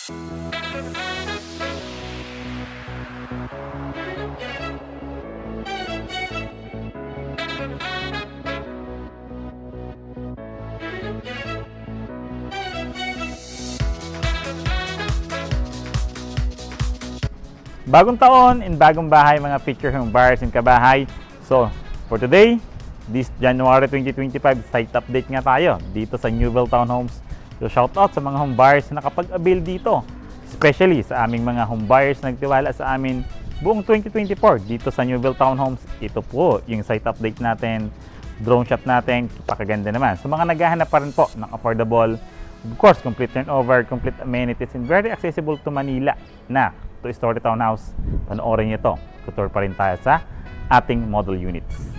Bagong taon and bagong bahay mga future home buyers and kabahay. So, for today, this January 2025, site update nga tayo dito sa Newville Townhomes. So, shout out sa mga home buyers na nakapag-avail dito. Especially sa aming mga home buyers na nagtiwala sa amin buong 2024 dito sa Newville Townhomes. Ito po yung site update natin, drone shot natin, pakaganda naman. So, mga naghahanap pa rin po ng affordable, of course, complete turnover, complete amenities, and very accessible to Manila na two-story townhouse. Panoorin nyo ito. Tutor pa rin tayo sa ating model units.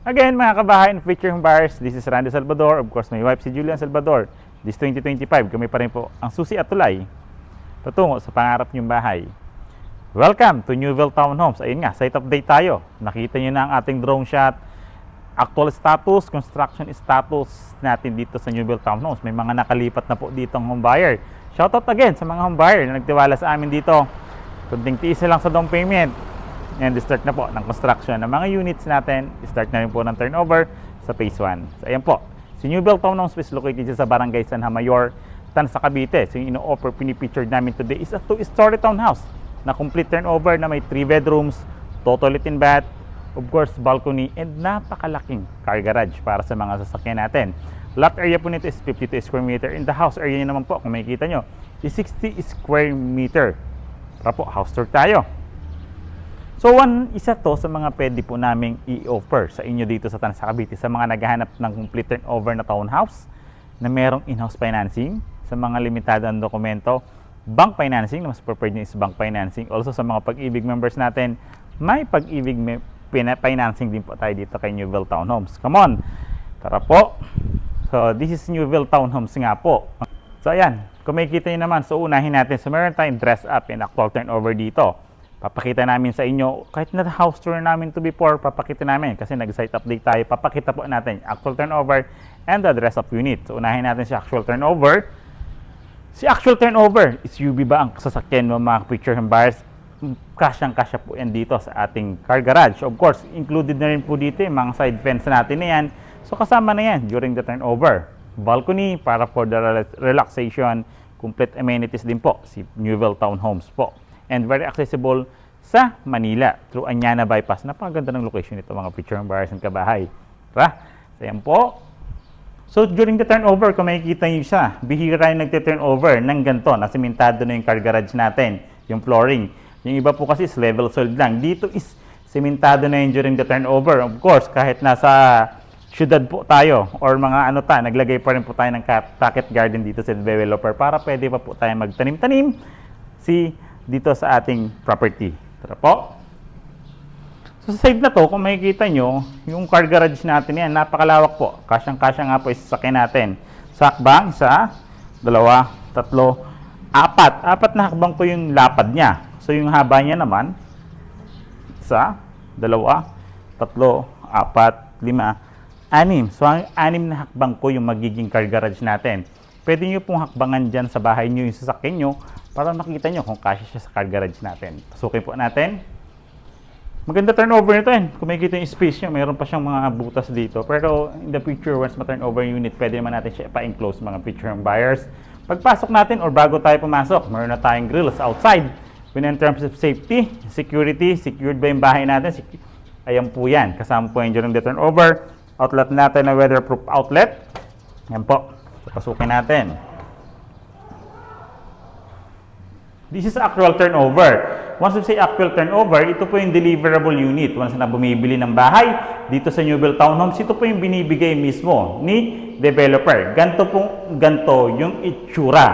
Again, mga kabahay and future home buyers, this is Randy Salvador. Of course, my wife si Julian Salvador. This 2025, kami pa rin po ang susi at tulay patungo sa pangarap niyong bahay. Welcome to Newville Townhomes. Ayun nga, site update tayo. Nakita niyo na ang ating drone shot. Actual status, construction status natin dito sa Newville Townhomes. May mga nakalipat na po dito ang home buyer. Shoutout again sa mga home buyer na nagtiwala sa amin dito. Kunting tiis na lang sa down payment. And start na po ng construction ng mga units natin. Start na rin po ng turnover sa phase 1. So ayan po, si Newville Townhomes is located sa Barangay San Mayor, Tansa, Cavite. So yung ino-offer, pinipicture namin today is a two-story townhouse na complete turnover na may 3 bedrooms, total lit and bath, of course balcony, and napakalaking car garage para sa mga sasakyan natin. Lot area po nito is 52 square meter, and the house area naman po, kung makikita nyo, is 60 square meter. Para po, house tour tayo. So, isa to sa mga pwede po naming i-offer sa inyo dito sa Tansa, Cavite, sa mga naghahanap ng complete turnover na townhouse na merong in-house financing, sa mga limitado ang dokumento, bank financing, na mas preferred nyo is bank financing. Also, sa mga Pag-ibig members natin, may Pag-ibig financing din po tayo dito kay Newville Townhomes. Come on! Tara po! So, this is Newville Townhomes nga po. So, ayan. Kung makikita nyo naman, so unahin natin. So, meron tayong dress up and actual turnover dito. Papakita namin sa inyo, kahit na house tour namin to before, papakita namin kasi nag-site update tayo, papakita po natin actual turnover and the dress up unit. So, unahin natin si actual turnover. Si actual turnover, is UV ba ang sasakyan mo mga future home buyers? Kasyang-kasya po yan dito sa ating car garage. Of course, included na rin po dito yung mga side fence natin na yan. So, kasama na yan during the turnover. Balcony para for the relaxation, complete amenities din po si Newville Townhomes po. And very accessible sa Manila through Anyana Bypass. Napakaganda ng location nito mga future home buyers and kabahay. Tara, so yan po. So during the turnover, kung makikita nyo siya, bihira yung nagte-turnover ng ganito. Nasimentado na yung car garage natin, yung flooring. Yung iba po kasi is level sold lang. Dito is simentado na yun during the turnover. Of course, kahit nasa syudad po tayo or mga naglagay pa rin po tayo ng pocket garden dito sa developer para pwede pa po tayo magtanim-tanim dito sa ating property. Tara po. So sa side na to, kung makikita nyo, yung car garage natin yan, napakalawak po. Kasyang-kasya nga po isasakyan natin. Sa hakbang, 1, 2, 3, 4. 4 na hakbang po yung lapad niya. So yung haba niya naman, 1, 2, 3, 4, 5, 6. So, ang 6 na hakbang ko yung magiging car garage natin. Pwede nyo pong hakbangan dyan sa bahay nyo yung sasakyan nyo para makita nyo kung kasya siya sa car garage natin. Pasukin po natin. Maganda turnover nito yan. Kung makikita yung space nyo, mayroon pa siyang mga butas dito. Pero in the future, once ma-turnover yung unit, pwede naman natin siya pa-enclose mga future home buyers. Pagpasok natin or bago tayo pumasok, mayroon na tayong grills outside. In terms of safety, security, secured ba yung bahay natin? Ayan po yan. Kasama po yan during the turnover. Outlet natin na weatherproof outlet. Yan po. Pasukin natin. This is actual turnover. Once we say actual turnover, ito po yung deliverable unit. Once na bumibili ng bahay dito sa Newville Townhomes, ito po yung binibigay mismo ni developer. Ganto yung itsura.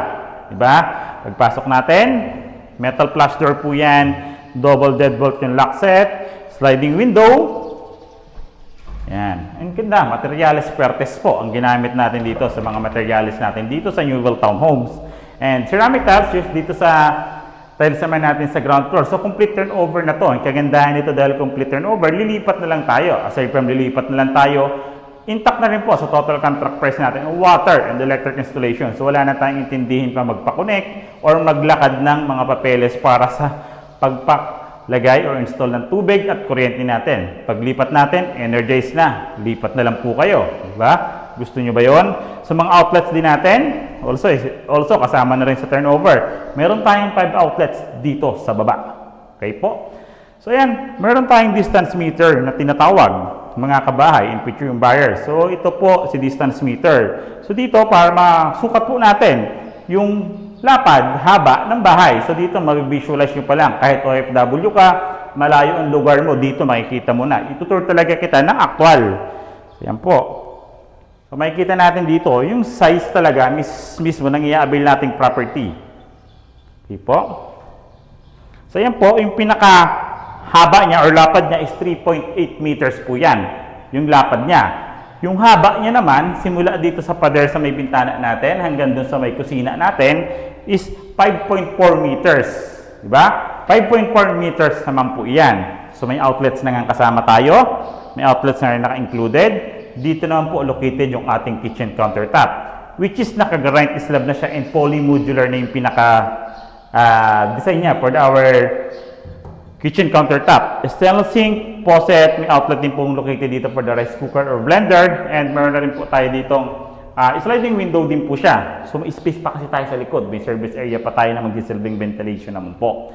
Diba? Pagpasok natin, metal flush door po yan. Double deadbolt yung lock set. Sliding window. Yan. Ang ganda, materials Pertes po ang ginamit natin dito sa mga materials natin dito sa Newville Townhomes. And ceramic tiles used dito sa tiles naman natin sa ground floor. So complete turnover na to. Ang kagandahan nito dahil complete turnover, lilipat na lang tayo. Aside from lilipat na lang tayo, intact na rin po sa total contract price natin ang water and electric installation. So wala na tayong intindihin pa magpa-connect or maglakad ng mga papeles para sa lagay or install ng tubig at kuryente natin. Paglipat natin, energize na. Lipat na lang po kayo. Diba? Gusto nyo ba yon? Sa mga outlets din natin, also kasama na rin sa turnover. Meron tayong 5 outlets dito sa baba. Okay po? So yan, meron tayong distance meter na tinatawag mga kabahay in future yung buyer. So ito po si distance meter. So dito para masukat po natin yung lapad, haba ng bahay. So dito mabivisualize nyo pa lang. Kahit OFW ka, malayo ang lugar mo, dito makikita mo na. Itutur talaga kita ng actual. So yan po. So makikita natin dito, yung size talaga mismo ng i-avail nating property. Okay po. So yan po, yung pinaka-haba niya or lapad niya is 3.8 meters po yan. Yung lapad niya. Yung haba niya naman, simula dito sa pader sa may bintana natin hanggang dun sa may kusina natin is 5.4 meters. Diba? 5.4 meters naman po iyan. So may outlets na nga kasama tayo. May outlets na rin naka-included. Dito naman po located yung ating kitchen countertop, which is naka-granite slab na siya and poly-modular na yung pinaka-design niya for our kitchen countertop. Stainless sink, faucet, may outlet din pong located dito for the rice cooker or blender. And meron na rin po tayo ditong sliding window din po siya. So may space pa kasi tayo sa likod. May service area pa tayo na magsisilbing ventilation naman po.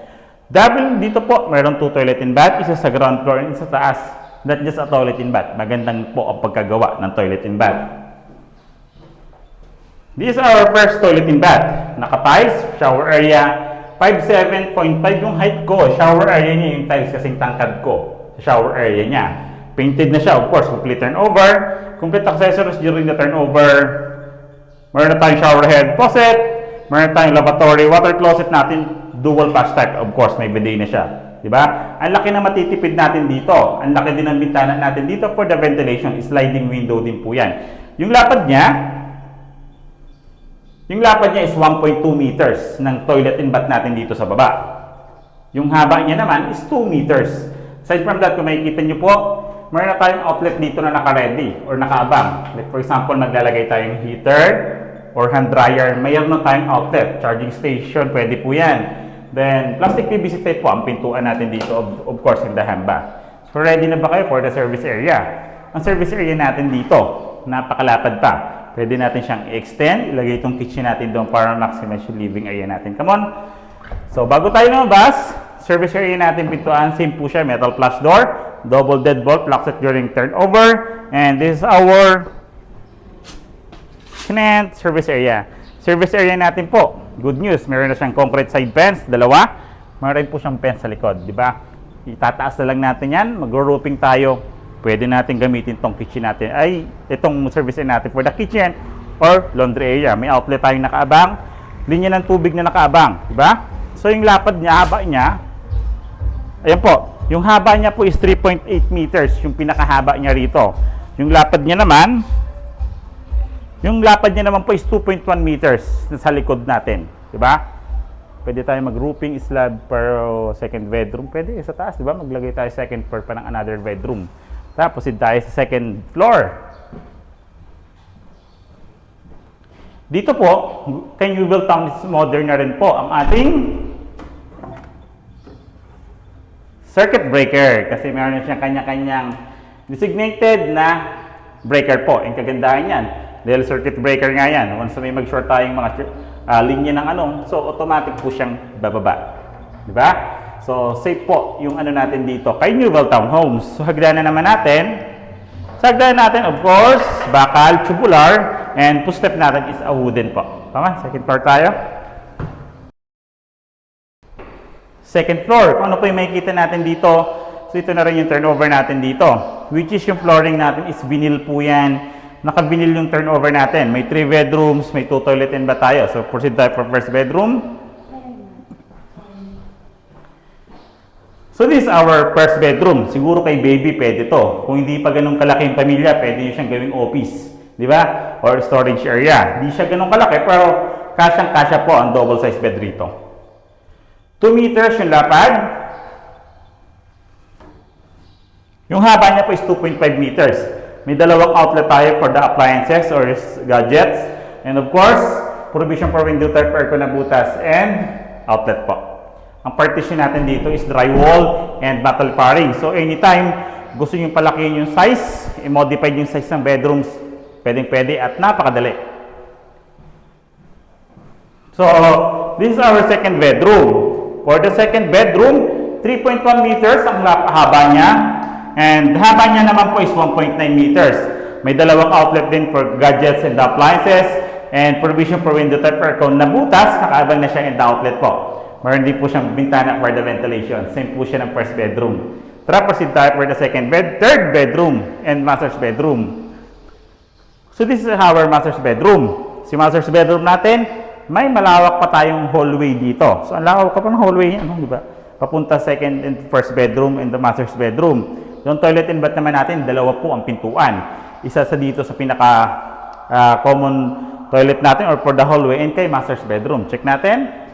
Dito po, meron 2 toilet and bath. Isa sa ground floor and isa sa taas. Not just a toilet and bath. Magandang po ang pagkagawa ng toilet and bath. This is our first toilet and bath. Naka-tiles, shower area. 5'7", 0.5 yung height ko. Shower area niya yung tiles kasing tangkad ko. Shower area niya. Painted na siya, of course, complete turnover. Complete accessories during the turnover. Meron na tayong shower head faucet. Meron na tayong lavatory water closet natin. Dual flush type, of course, may bidet na siya. Diba? Ang laki na matitipid natin dito. Ang laki din ng bintana natin dito for the ventilation. Sliding window din po yan. Yung lapad niya is 1.2 meters ng toilet and bath natin dito sa baba. Yung haba niya naman is 2 meters. Aside from that, kung makikita nyo po, meron na tayong outlet dito na naka-ready or nakaabang. Like for example, maglalagay tayong heater or hand dryer. Mayroon na tayong outlet. Charging station, pwede po yan. Then, plastic PVC tape po ang pintuan natin dito, of course, in the hamba. So, ready na ba kayo for the service area? Ang service area natin dito, napakalapad pa. Pwede natin siyang i-extend, ilagay itong kitchen natin doon para maximize yung living area natin. Come on! So, bago tayo lumabas, service area natin pintuan, same po siya, metal flush door, double deadbolt, lock set during turnover, and this is our service area. Service area natin po, good news, meron na siyang concrete side fence, dalawa, meron rin po siyang fence sa likod, di ba? Itataas na lang natin yan, mag-roofing tayo pwede natin gamitin tong kitchen natin, itong service natin for the kitchen or laundry area. May outlet tayong nakaabang, linya ng tubig na nakaabang, di ba? So yung lapad niya, haba niya, ayan po, yung haba niya po is 3.8 meters, yung pinakahaba niya rito. Yung lapad niya naman po is 2.1 meters sa likod natin, di ba? Pwede tayo mag-roofing slab per second bedroom. Pwede sa taas, di ba? Maglagay tayo second floor pa ng another bedroom. Tapos tayo sa second floor. Dito po, kay Newville Town is modern na rin po ang ating circuit breaker. Kasi meron na siyang kanya-kanyang designated na breaker po. Ang kagandahan yan. Dahil circuit breaker nga yan. Once may mag-short tayong mga linya ng so automatic po siyang bababa. Diba? So, safe po yung natin dito kay Newville Town Homes. So, hagdanan naman natin. Sa hagdanan natin, of course, bakal, tubular, and push step natin is a wooden po. Tama? Second floor tayo. Second floor. Kung ano po yung makikita natin dito, so ito na rin yung turnover natin dito. Which is yung flooring natin is vinyl po yan. Naka-vinyl yung turnover natin. May 3 bedrooms, may 2 toilet and bath tayo. So, proceed tayo for first bedroom. So, this is our first bedroom. Siguro kay baby, pwede to. Kung hindi pa ganun kalaki yung pamilya, pwede nyo siyang gawing office. Di ba? Or storage area. Hindi siya ganun kalaki, pero kasyang-kasya po ang double size bed rito. 2 meters yung lapad. Yung haba niya po is 2.5 meters. May dalawang outlet tayo for the appliances or gadgets. And of course, provision for window type aircon na butas and outlet po. Ang partition natin dito is drywall and metal paring. So anytime gusto nyo palakihin yung size, i-modify yung size ng bedrooms, pwedeng-pwede at napakadali. So, this is our second bedroom. For the second bedroom, 3.1 meters ang haba niya. And haba niya naman po is 1.9 meters. May dalawang outlet din for gadgets and appliances and provision for window type aircon na butas, nakaabang na siya in the outlet po. Meron din po siyang bintana for the ventilation. Same po siya ng first bedroom. Tara, proceed tayo for the third bedroom and master's bedroom. So this is our master's bedroom. Si master's bedroom natin, may malawak pa tayong hallway dito. So ang lawak pa ng hallway niya, di ba? Papunta second and first bedroom and the master's bedroom. Yung toilet and bath naman natin, dalawa po ang pintuan. Isa sa dito sa pinaka common toilet natin or for the hallway and kay master's bedroom. Check natin.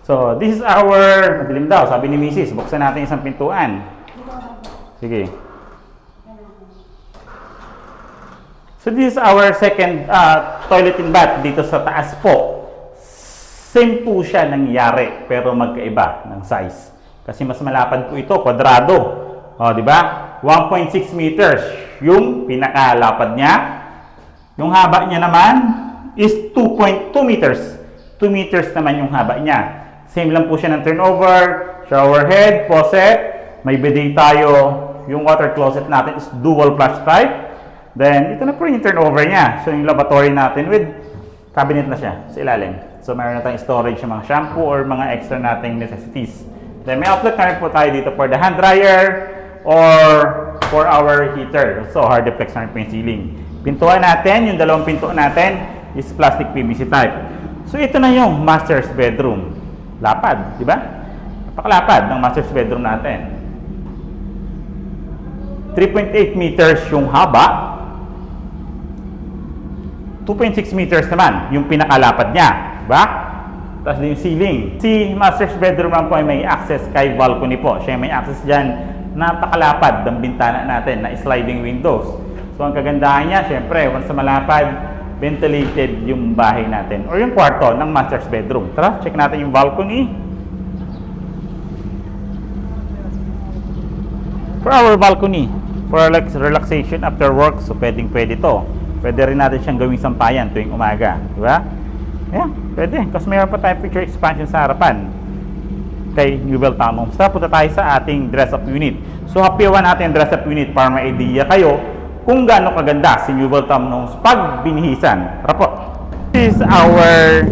So, this is our, madilim daw, sabi ni Mrs. Buksan natin isang pintuan. Sige. So, this is our second toilet and bath dito sa taas po. Same po siya nangyari, pero magkaiba ng size. Kasi mas malapad po ito, kwadrado. O, di ba? 1.6 meters yung pinakalapad niya. Yung haba niya naman is 2.2 meters. 2 meters naman yung haba niya. Same lang po siya ng turnover, shower head, faucet. May bidet tayo. Yung water closet natin is dual flush type. Then, ito na po yung turnover niya. So, yung lavatory natin with cabinet na siya sa ilalim. So, mayroon na tayong storage ng mga shampoo or mga extra nating necessities. Then, may outlet na rin po tayo dito for the hand dryer or for our heater. So, hard deflex na rin po yung ceiling. Pintuan natin, yung dalawang pintuan natin is plastic PVC type. So, ito na yung master's bedroom. Lapad, di ba? Napakalapad ng master's bedroom natin. 3.8 meters yung haba. 2.6 meters naman yung pinakalapad niya. Diba? Tapos yung ceiling. Si master's bedroom lang po ay may access kay balcony po. Siya may access dyan. Napakalapad ng bintana natin na sliding windows. So ang kagandahan niya, syempre, once na malapad, ventilated yung bahay natin. Or yung kwarto ng master's bedroom. Tara, check natin yung balcony. For our balcony, for relaxation after work, so pwede to. Pwede rin natin siyang gawing sampayan tuwing umaga. Diba? Yeah, pwede. Kasi mayroon pa tayong picture expansion sa harapan kay Newville Town Homes. Punta tayo sa ating dress-up unit. So, happyawan natin yung dress-up unit para may idea kayo kung gaano kaganda si Newville Town Homes pag binihisan. Tara po. This is our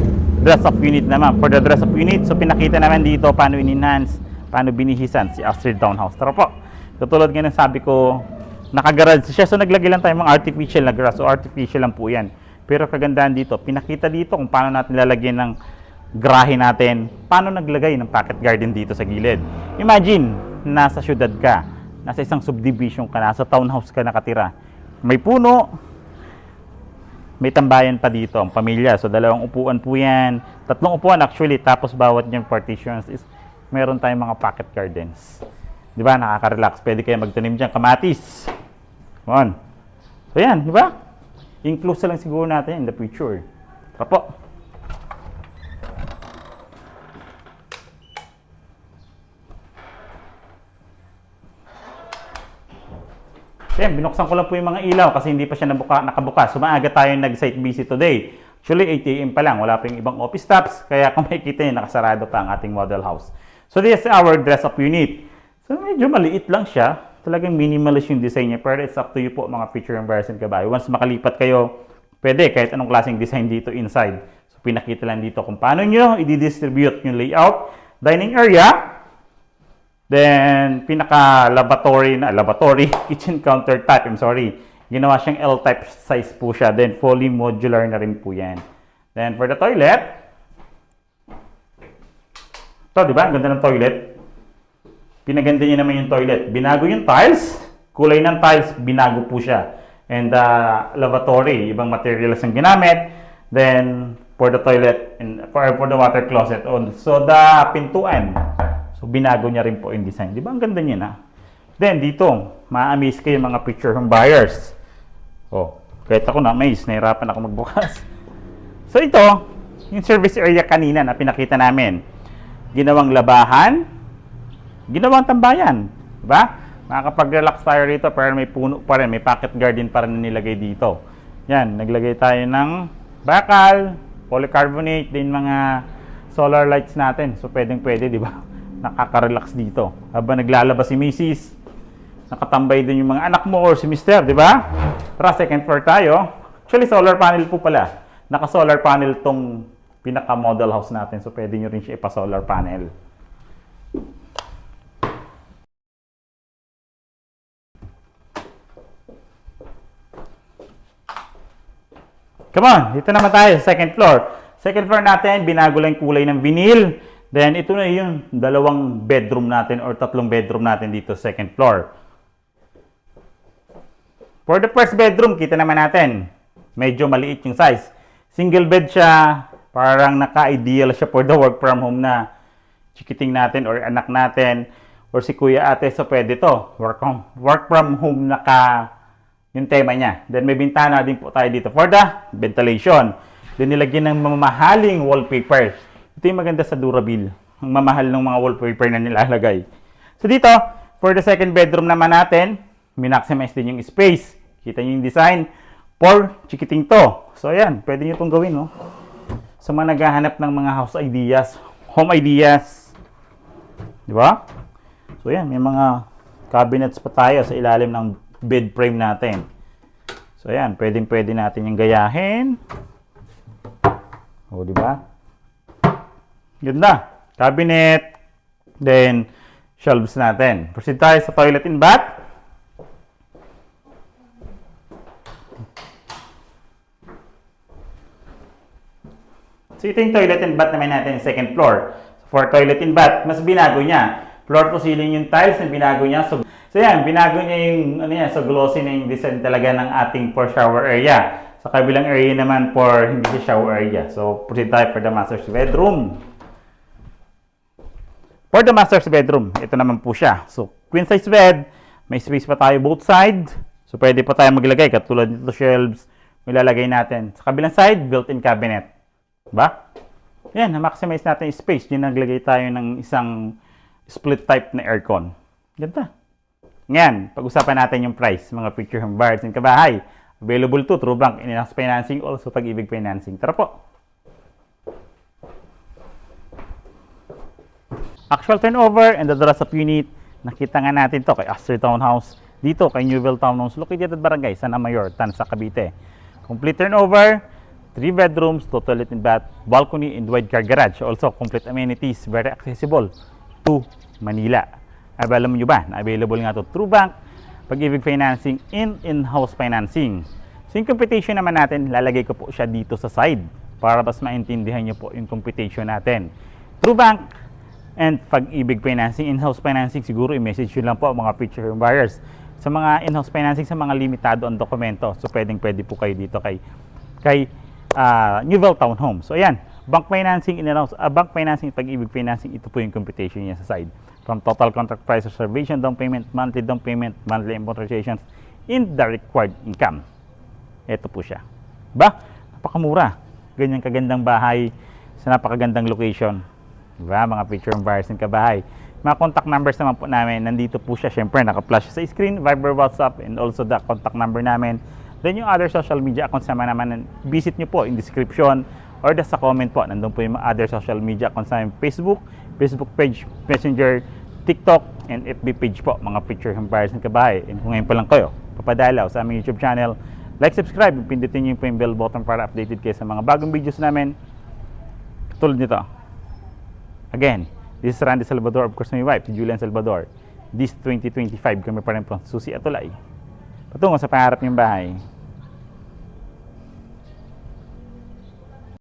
dress up unit naman. For the dress up unit, so pinakita naman dito paano in-enhance, paano binihisan si Astrid Townhouse. Tara po. Katulad nga ng sabi ko, nakagarage siya. So naglagay lang tayo mga artificial na grass. So artificial lang po yan. Pero kagandahan dito, pinakita dito kung paano natin lalagyan ng grahe natin, paano naglagay ng pocket garden dito sa gilid. Imagine, nasa syudad ka, nasa isang subdivision ka, nasa townhouse ka nakatira. May puno, may tambayan pa dito, ang pamilya. So, 2 upuan po yan. 3 upuan actually, tapos bawat niyang partitions is meron tayong mga pocket gardens. Di ba? Nakaka-relax. Pwede kayo magtanim dyan, kamatis. Come on. So, yan, di ba? Include lang siguro natin in the future. Tara po. Yan, binuksan ko lang po yung mga ilaw kasi hindi pa siya nakabukas. So, maaga tayo nag-site visit today. Actually, 8 AM pa lang. Wala pa yung ibang office stops. Kaya kung makikita nyo, nakasarado pa ang ating model house. So, this is our dress-up unit. So, medyo maliit lang siya. Talagang minimalist yung design niya. Pero it's up to you po, mga feature and variants and kabayo. Once makalipat kayo, pwede kahit anong klaseng design dito inside. So, pinakita lang dito kung paano nyo i-distribute yung layout. Dining area. Then, lavatory, kitchen countertop, Ginawa siyang L-type size po siya. Then, fully modular na rin po yan. Then, for the toilet, ito, di ba? Ang ganda ng toilet. Pinaganda niya naman yung toilet. Binago yung tiles. Kulay ng tiles, binago po siya. And lavatory, ibang materials ang ginamit. Then, for the toilet, and for the water closet. So, the pintuan, so, binago niya rin po yung design. Di ba? Ang ganda niya na. Then, dito, ma-amaze kayo mga picture home buyers. Oh, kahit ako na-amaze, nahirapan ako magbukas. So, ito, yung service area kanina na pinakita namin. Ginawang labahan, ginawang tambayan. Di ba? Makakapag-relax tayo rito, pero may puno pa rin, may pocket garden pa rin na nilagay dito. Yan, naglagay tayo ng bakal, polycarbonate, din mga solar lights natin. So, pwedeng-pwede, di ba? Nakaka-relax dito. Habang naglalabas si Mrs., nakatambay din yung mga anak mo or si Mr., di ba? Tara, second floor tayo. Actually, solar panel po pala. Naka-solar panel tong pinaka-model house natin. So, pwede nyo rin siya ipa-solar panel. Come on, dito naman tayo sa second floor. Second floor natin, binago lang yung kulay ng vinyl. Then, ito na yung 2 bedroom natin or 3 bedroom natin dito sa second floor. For the first bedroom, kita naman natin, medyo maliit yung size. Single bed siya, parang naka-ideal siya for the work from home na chikiting natin or anak natin or si kuya ate. So, pwede to. Work from home yung tema niya. Then, may bintana din po tayo dito for the ventilation. Then, nilagyan ng mamahaling wallpaper. Ito yung maganda sa Durabil. Ang mamahal ng mga wallpaper na nilalagay. So, dito, for the second bedroom naman natin, minaximize din yung space. Kita nyo yung design for chikiting to. So, ayan. Pwede nyo itong gawin, no? Sa mga naghahanap ng mga house ideas, home ideas. Di ba? So, ayan. May mga cabinets pa tayo sa ilalim ng bed frame natin. So, ayan. Pwede natin yung gayahin. O, di ba? Ganda. Cabinet. Then, shelves natin. Proceed tayo sa toilet and bath. So, ito yung toilet and bath naman natin sa second floor. For toilet and bath, mas binago niya. Floor to ceiling yung tiles na binago niya. So yan, binago niya yung, so glossy na yung design talaga ng ating for shower area. Sa kabilang area naman for hindi siya shower area. So, proceed tayo for the master's bedroom. For the master's bedroom, ito naman po siya. So, queen size bed, may space pa tayo both side. So, pwede pa tayo maglagay, katulad nito shelves, may lalagay natin. Sa kabilang side, built-in cabinet. Diba? Yan, na-maximize natin yung space. Diyan naglagay tayo ng isang split type na aircon. Ganda. Ngayon, pag-usapan natin yung price, mga picture home buyers and kabahay. Available to, True Bank, in-house financing, also Pag-ibig financing. Tara po. Actual turnover and the dress-up unit. Nakita nga natin to kay Astrid Townhouse. Dito kay Newville Townhouse, located at Barangay San Mayor, Tansa, Cavite. Complete turnover, 3 bedrooms, 2 toilet and bath, balcony and wide car garage. Also, complete amenities, very accessible to Manila. Alam nyo ba na available nga to through bank, Pag-ibig Financing, in-house financing. So yung computation naman natin, lalagay ko po siya dito sa side para mas maintindihan nyo po yung computation natin. Through bank and Pag-ibig Financing, in-house financing, siguro i-message nyo lang po mga future home buyers. Sa mga in-house financing, sa mga limitado ang dokumento. So pwede po kayo dito kay Newville Townhome. So ayan, bank financing, bank financing, Pag-ibig Financing, ito po yung computation niya sa side. From total contract price, reservation, down payment, monthly amortizations, in the required income. Ito po siya. Napakamura. Ganyan kagandang bahay sa napakagandang location. Mga future buyers and kabahay. Mga contact numbers naman po namin, nandito po siya. Siyempre, naka-flash sa screen, Viber, WhatsApp, and also the contact number namin. Then yung other social media accounts naman, visit nyo po in description or sa comment po. Nandun po yung other social media accounts namin. Facebook page, Messenger, TikTok, and FB page po, mga future home buyers and kabahay. And kung ngayon pa lang kayo, papadalaw sa aming YouTube channel, like, subscribe, pindutin nyo po yung bell button para updated kayo sa mga bagong videos namin. Katulad nito. Again, this is Randy Salvador, of course my wife, si Julian Salvador. This 2025, kami pa rin po, Susi Atulay. Patungo sa pangarap niyong bahay.